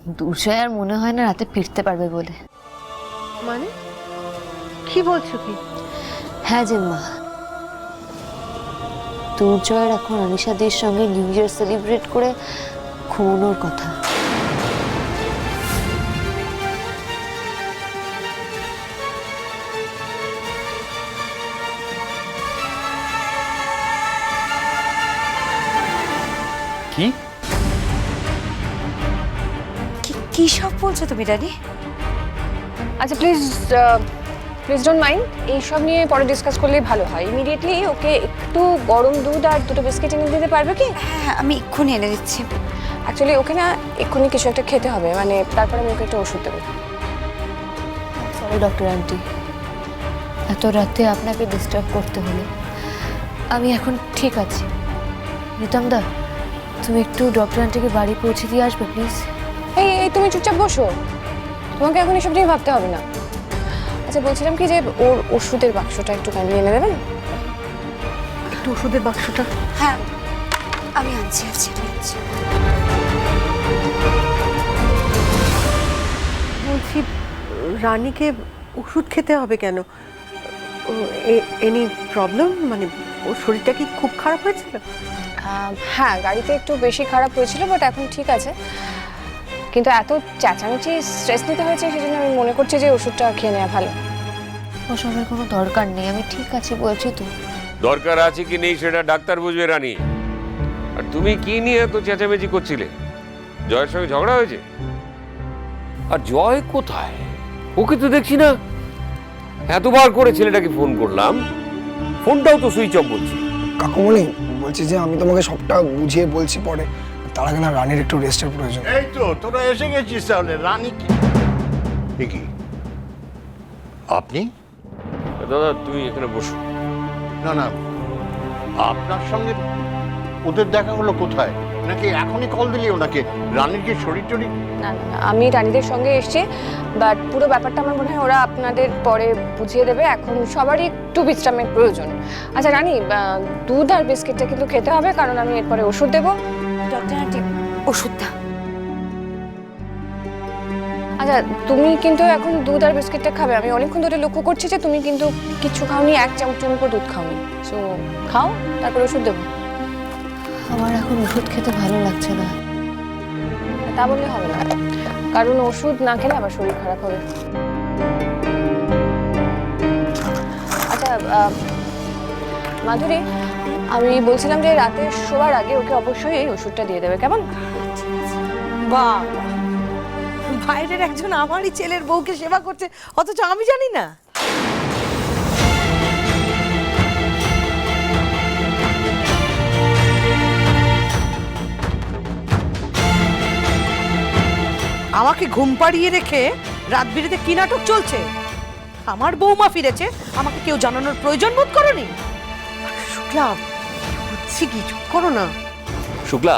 দুর্জয় আর মনে হয় না রাতে ফিরতে পারবে বলে। মানে কি বলছো কি? হ্যাঁ জিম্মা, দুর্জয়ের এখন আনিশাদির সঙ্গে নিউ ইয়ার সেলিব্রেট করে ঘুমানোর কথা। কি কি সব বলছো তুমি ড্যাডি? আচ্ছা প্লিজ প্লিজ ডোন্ট মাইন্ড, এইসব নিয়ে পরে ডিসকাস করলেই ভালো হয়। ইমিডিয়েটলি ওকে একটু গরম দুধ আর দুটো বিস্কিট এনে দিতে পারবে কি? হ্যাঁ আমি এক্ষুনি এনে দিচ্ছি। অ্যাকচুয়ালি ওকে না এক্ষুনি কিছু একটা খেতে হবে, মানে তারপরে আমি ওকে একটা ওষুধ দেবো। সরি ডক্টর আন্টি, এত রাতে আপনাকে ডিস্টার্ব করতে হলো। আমি এখন ঠিক আছি। নিতম দা, তুমি একটু ডক্টর আন্টিকে বাড়ি পৌঁছে দিয়ে আসবে প্লিজ। এই এই তুমি চুপচাপ বসো, তোমাকে এখন এসব নিয়ে ভাবতে হবে না। আচ্ছা বলছিলাম কি যে ওর ওষুধের বাক্সটা একটু কাইন্ডলি এনে দেবেন? একটু ওষুধের বাক্সটা? হ্যাঁ আমি আনছি। বলছি রানীকে ওষুধ খেতে হবে কেন? Any problem? মানে ওর শরীরটা কি খুব খারাপ হয়েছিল? হ্যাঁ গাড়িতে একটু বেশি খারাপ হয়েছিল, বাট এখন ঠিক আছে। কিন্তু এত চেঁচামেচি স্ট্রেস নিতে হয়েছে, সেই জন্য আমি মনে করছি যে ওষুধটা খেয়ে নেওয়া ভালো। ওসবের কোনো দরকার নেই, আমি ঠিক আছি বলছি তো। দরকার আছে কি নেই সেটা ডাক্তার বুঝবে রানী। আর তুমি কি নিয়ে এত চেঁচামেচি করছিলে? জয়ের সঙ্গে ঝগড়া হয়েছে? আর জয় কোথায়? ওকে তো দেখছি না। এতবার করে ছেলেটাকে ফোন করলাম, ফোনটাও তো সুইচ অফ বলছে। কাকুমণি বলছি যে আমি তোমাকে সবটা বুঝিয়ে বলছি পরে, তার আগে না রানীর একটু রেস্টের প্রয়োজন। এই তো তোরা এসে গেছিস, তাহলে রানী কি আপনি? দাদা তুমি এখানে বসো। না না, আপনার সঙ্গে ওদের দেখা হলো কোথায়? নাকি এখনই কল দিলি ওনাকে? রানীর কি শরীর টরীর? না না না, আমি রানীদের সঙ্গে এসেছি, বাট পুরো ব্যাপারটা আমার মনে হয় ওরা আপনাদের পরে বুঝিয়ে দেবে। এখন সবারই একটু বিশ্রামের প্রয়োজন। আচ্ছা রানী, দুধ আর বিস্কিটটা কিন্তু খেতে হবে, কারণ আমি এরপরে ওষুধ দেবো। ডক্টর আন্টি ওষুধটা। আচ্ছা তুমি কিন্তু এখন দুধ আর বিস্কিটটা খাবে। আমি অনেকক্ষণ ধরে লক্ষ্য করছি যে তুমি কিন্তু কিচ্ছু খাওনি, 1 চামচের উপর দুধ খাওনি। সো খাও, তারপর ওষুধ দেবো। আমার এখন ওষুধ খেতে ভালো লাগছে না। তা বললে হবে না, কারণ ওষুধ না খেলে আবার শরীর খারাপ হবে। আচ্ছা মাধুরী, আমি বলছিলাম যে রাতে শোয়ার আগে ওকে অবশ্যই এই ওষুধটা দিয়ে দেবে, কেমন? বাহ, বাইরের একজন আমারই ছেলের বউকে সেবা করছে, অথচ আমি জানি না। আমাকে ঘুম পাড়িয়ে রেখে রাত বিরেতে কি নাটক চলছে? আমার বৌমা ফিরেছে, আমাকে কেউ জানানোর প্রয়োজন বোধ করনি? শুক্লা, হচ্ছে কি? চুপ করো না। শুক্লা,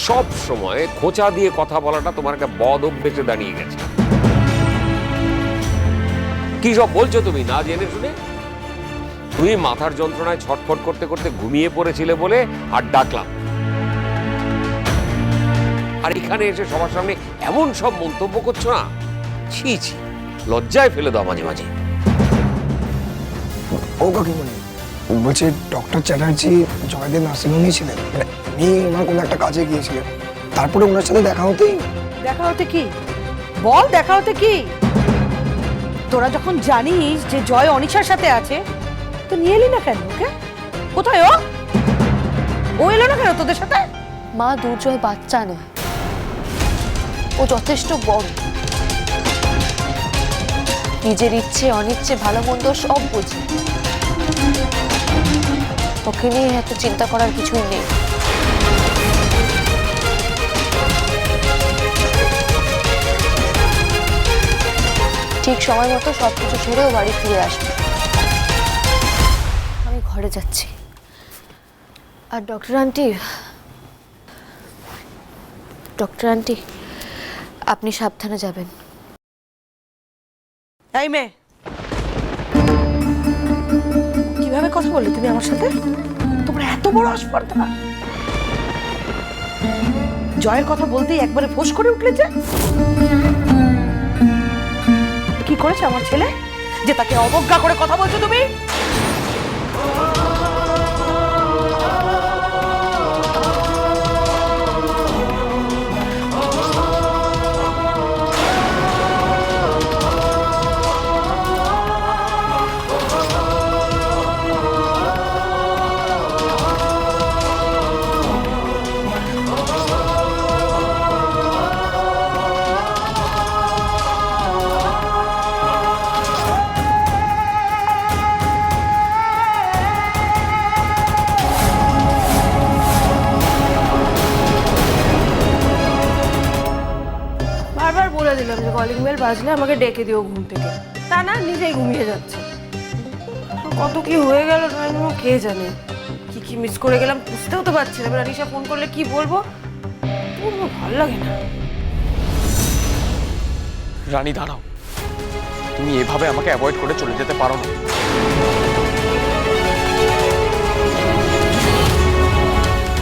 সব সময় খোঁচা দিয়ে কথা বলাটা তোমার একটা বদ অভ্যেসে দাঁড়িয়ে গেছে। কি সব বলছো তুমি না জেনে শুনে? তুমি মাথার যন্ত্রণায় ছটফট করতে করতে ঘুমিয়ে পড়েছিলে বলে আর ডাকলাম, আর এখানে এসে সবার সামনে এমন সব মন্তব্য করছো না। ছি ছি, লজ্জায় ফেলে দাও মাঝে মাঝে। ও কাকিমণি বলছে ডক্টর চ্যাটার্জি জয়দেব নার্সিংহোমে ছিলেন, মানে উনি ওনার কোনো একটা কাজে গিয়েছিলেন, তারপরে ওনার সাথে দেখা হতেই। দেখা হতে কি? বল, দেখা হতে কি? তোরা যখন জানিস যে জয় অনিশার সাথে আছে, তো নিয়ে এলি না কেন ওকে? কোথায় ও? ও এলো না কেন তোদের সাথে? মা, দুর্জয় বাচ্চা নয়, ও যথেষ্ট বড়। নিজের ইচ্ছে অনিচ্ছে ভালো মন্দ সব বোঝে। ওকে নিয়ে এত চিন্তা করার কিছুই নেই। ঠিক সময় মতো সবকিছু ছেড়েও বাড়ি ফিরে আসবে। আমি ঘরে যাচ্ছি। আর ডক্টর আন্টি আপনি সাবধানে যাবেন। এই মেয়ে, কিভাবে কথা বললে তুমি আমার সাথে? তোমার এত বড় আসপর্দা! জয়ের কথা বলতেই একবারে ফোঁস করে উঠলে যে। কি করেছে আমার ছেলে যে তাকে অবজ্ঞা করে কথা বলছো তুমি? বারবার বলে দিলাম যে কলিং বেল বাজলে আমাকে ডেকে দিও ঘুম থেকে, তা না নিজেই ঘুমিয়ে যাচ্ছে। কত কি হয়ে গেল কে জানে, কি কি মিস করে গেলাম বুঝতেও তো পারছি না। এবার আনিশা ফোন করলে কি বলবো, ভালো লাগে না। রানী দাঁড়াও, তুমি এভাবে আমাকে অ্যাভয়েড করে চলে যেতে পারো না।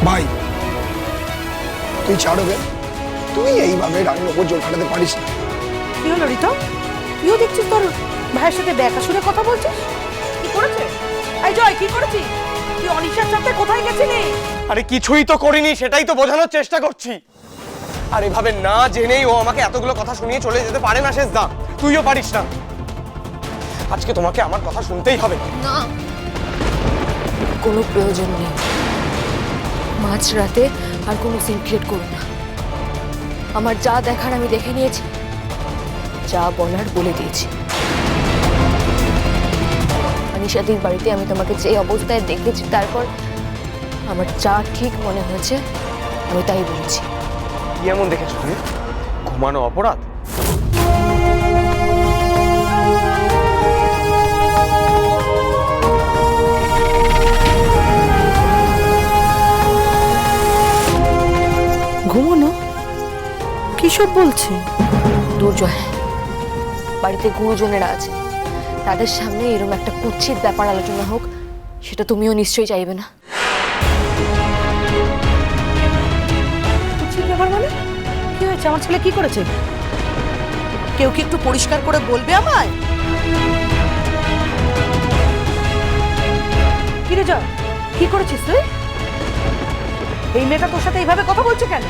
ভাই তুই ছাড়বে, তুই এইভাবে রানীর ওপর জোর খাটাতে পারিস না। কি হলো রিতম, তুইও দেখছিস তোর ভাইয়ের সাথে দেখা শুনে কথা বলছিস? কি করেছে? এই জয় কি করেছিস তুই? অনিশার সাথে কোথায় গেছিলি? আরে কিছুই তো করিনি, সেটাই তো বোঝানোর চেষ্টা করছি। আর এভাবে না জেনেই ও আমাকে এতগুলো কথা শুনিয়ে চলে যেতে পারে না শেষদা, তুইও পারিস না। আজকে তোমাকে আমার কথা শুনতেই হবে। না, কোনো প্রয়োজন নেই। মাঝরাতে আর কোনো সিন ক্রিয়েট করো না। আমার যা দেখার আমি দেখে নিয়েছি, যা বলার বলে দিয়েছি। আনিশাদির বাড়িতে আমি তোমাকে যে অবস্থায় দেখেছি, তারপর আমার যা ঠিক মনে হয়েছে আমি তাই বলেছি। কি এমন দেখেছো তুমি? ঘুমানো অপরাধ? ঘুমোনো? কিসব বলছে? দুর্জয়, বাড়িতে গুরুজনেরা আছে, তাদের সামনে এরকম একটা কুৎসিত ব্যাপার আলোচনা হোক, সেটা তুমিও নিশ্চয়ই চাইবে না। কুৎসিত ব্যাপার মানে? কি হয়েছে? আমার ছেলে কি করেছে? কেউ কি একটু পরিষ্কার করে বলবে আমায়? কি রে জয়, কি করেছিস তুই? এই মেয়েটা তোর সাথে এইভাবে কথা বলছে কেন?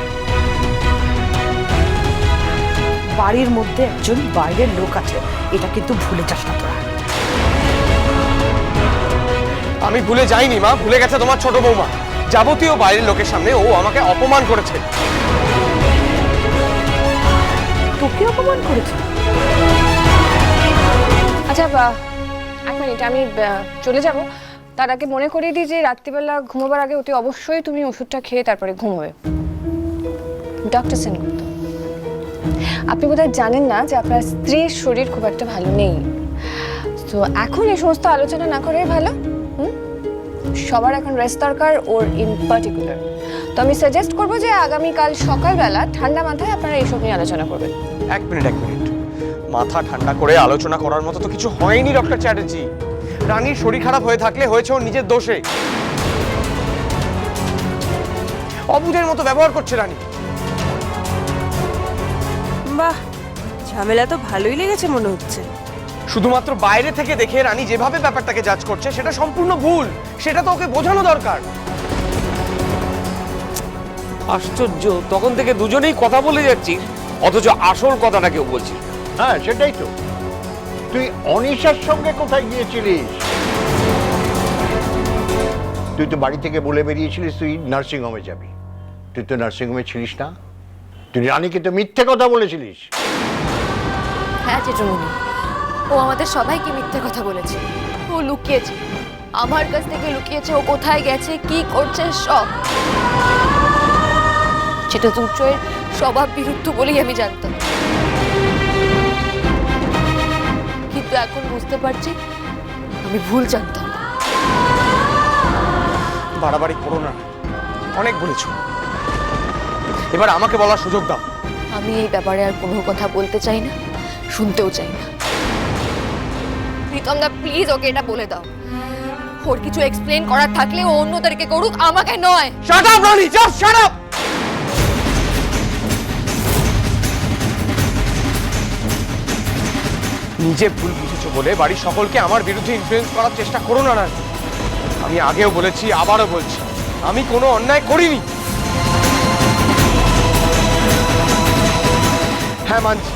বাড়ির মধ্যে একজন বাইরের লোক আছে, এটা কিন্তু ভুলে যাস না তোরা। আমি ভুলে যাইনি মা, ভুলে গেছে তোমার ছোট বৌমা। যাবতীয় বাইরের লোকের সামনে ও আমাকে অপমান করেছে। তোকে অপমান করেছে? আচ্ছা এক মিনিট, আমি চলে যাব। তার আগে মনে করিয়ে দিই যে রাত্রিবেলা ঘুমোবার আগে অতি অবশ্যই তুমি ওষুধটা খেয়ে তারপরে ঘুমোবে। ডক্টর সেনগুপ্ত, আপনি বোধহয় জানেন না যে আপনার স্ত্রীর শরীর খুব একটা ভালো নেই। তো এখন এই সমস্ত আলোচনা না করেই ভালো। সবার এখন রেস্ট দরকার, ওর ইন পার্টিকুলার। তো আমি সাজেস্ট করবো যে আগামীকাল সকালবেলা ঠান্ডা মাথায় আপনারা এইসব নিয়ে আলোচনা করবেন। এক মিনিট, মাথা ঠান্ডা করে আলোচনা করার মতো তো কিছু হয়নি ডক্টর চ্যাটার্জি। রানীর শরীর খারাপ হয়ে থাকলে হয়েছে ওর নিজের দোষে। অবুঝের মতো ব্যবহার করছে রানী। বাহ, ঝামেলা তো ভালোই লেগেছে মনে হচ্ছে। শুধুমাত্র বাইরে থেকে দেখে রানী যেভাবে ব্যাপারটাকে জাজ করছে সেটা সম্পূর্ণ ভুল। সেটা তো ওকে বোঝানো দরকার। আশ্চর্য, তখন থেকে দুজনেই কথা বলে যাচ্ছি, অথচ আসল কথাটা কেউ বলছি। হ্যাঁ সেটাই তো। তুই অনিশার সঙ্গে কোথায় গিয়েছিলিস? তুই তো বাড়ি থেকে বলে বেরিয়েছিলিস তুই নার্সিং হোমে যাবি। তুই তো নার্সিং হোমে ছিলিস না। তুই রানীকে তো মিথ্যে কথা বলেছিলিস। হ্যাঁ জেঠুমনি, ও আমাদের সবাইকে মিথ্যে কথা বলেছে। ও লুকিয়েছে, আমার কাছ থেকে লুকিয়েছে ও কোথায় গেছে, কি করছে সব। সেটা দুর্জয়ের স্বভাব বিরুদ্ধ বলেই আমি জানতাম, কিন্তু এখন বুঝতে পারছি আমি ভুল জানতাম। বাড়াবাড়ি করো না, অনেক বলেছ। এবার আমাকে বলার সুযোগ দাও। আমি এই ব্যাপারে আর কোনো কথা বলতে চাই না, শুনতেও চাই না। প্রীতমদা প্লিজ ওকে এটা বলে দাও, ওর কিছু এক্সপ্লেন করার থাকলে ও অন্য তারিখে করুক, আমাকে নয়। শাট আপ রানী, জাস্ট শাট আপ। নিজে ভুল বুঝেছো বলে বাড়ির সকলকে আমার বিরুদ্ধে ইনফ্লুয়েন্স করার চেষ্টা করো না রানী। আমি আগেও বলেছি, আবারও বলছি, আমি কোনো অন্যায় করিনি। হ্যাঁ মানছি,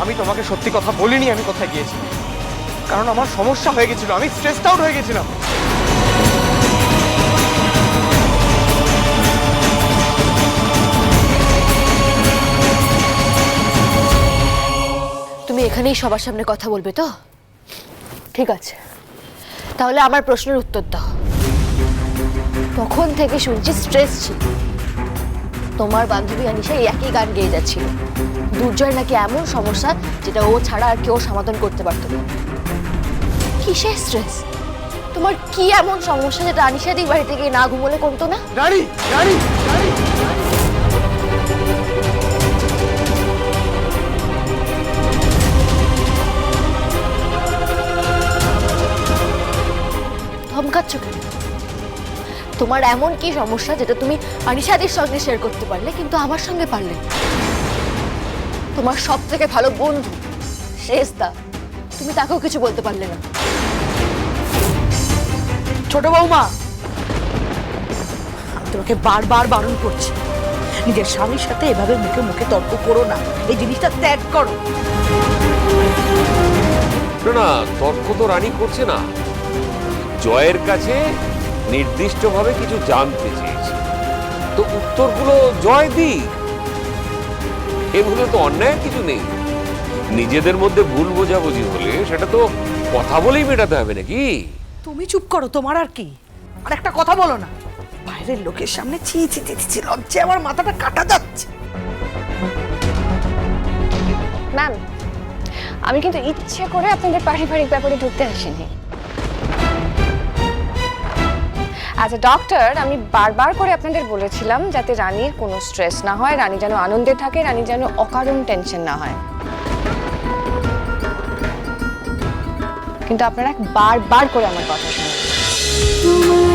আমি তোমাকে সত্যি কথা বলিনি আমি কোথায় গিয়েছি, কারণ আমার সমস্যা হয়ে গেছিল, আমি স্ট্রেসড আউট হয়ে গেছিলাম। তুমি এখানেই সবার সামনে কথা বলবে তো? ঠিক আছে, তাহলে আমার প্রশ্নের উত্তর দাও। তখন থেকে শুনছি স্ট্রেস ছিল। তোমার বান্ধবী আনিশা এই একই গান গেয়ে যাচ্ছিল। দুর্জয় নাকি এমন সমস্যা যেটা ও ছাড়া আর কেউ সমাধান করতে পারতো না। কিসের স্ট্রেস? তোমার কি এমন সমস্যা যেটা আনিশা দি বাড়ি থেকে না ঘুমোলে কমতো না? রানী, রানী, রানী, ধমকাচ্ছ কেন? তোমার এমন কি সমস্যা যেটা তুমি আনিশাদির সঙ্গে শেয়ার করতে পারলে কিন্তু আমার সঙ্গে পারলে না? তোমার সব থেকে ভালো বন্ধু শেষদা, তুমি তাকেও কিছু বলতে পারলে না। ছোট বৌমা, আমি তোমাকে বারবার বারণ করছি, নিজের স্বামীর সাথে এভাবে মুখে মুখে তর্ক করো না, এই জিনিসটা ত্যাগ করো। না, তর্ক তো রানী করছে না, জয়ের কাছে নির্দিষ্টভাবে কিছু জানতে চেয়েছে, তো উত্তরগুলো জয় দিক। এগুলো তো অন্যায় কিছু নেই। নিজেদের মধ্যে ভুল বোঝাবুঝি হলে সেটা তো কথা বলেই মেটাতে হবে নাকি? তুমি চুপ করো, তোমার আর কি। আর একটা কথা বলো না, বাইরের লোকের সামনে ছি ছি ছি ছি, লজ্জায় আমার মাথাটা কাটা যাচ্ছে। ম্যাম, আমি কিন্তু ইচ্ছে করে আপনাদের পারিবারিক ব্যাপারে ঢুকতে আসিনি। অ্যাজ এ ডক্টর আমি বারবার করে আপনাদের বলেছিলাম যাতে রানীর কোনো স্ট্রেস না হয়, রানী যেন আনন্দে থাকে, রানী যেন অকারণ টেনশন না হয়, কিন্তু আপনারা বারবার করে আমার কথা শুনুন।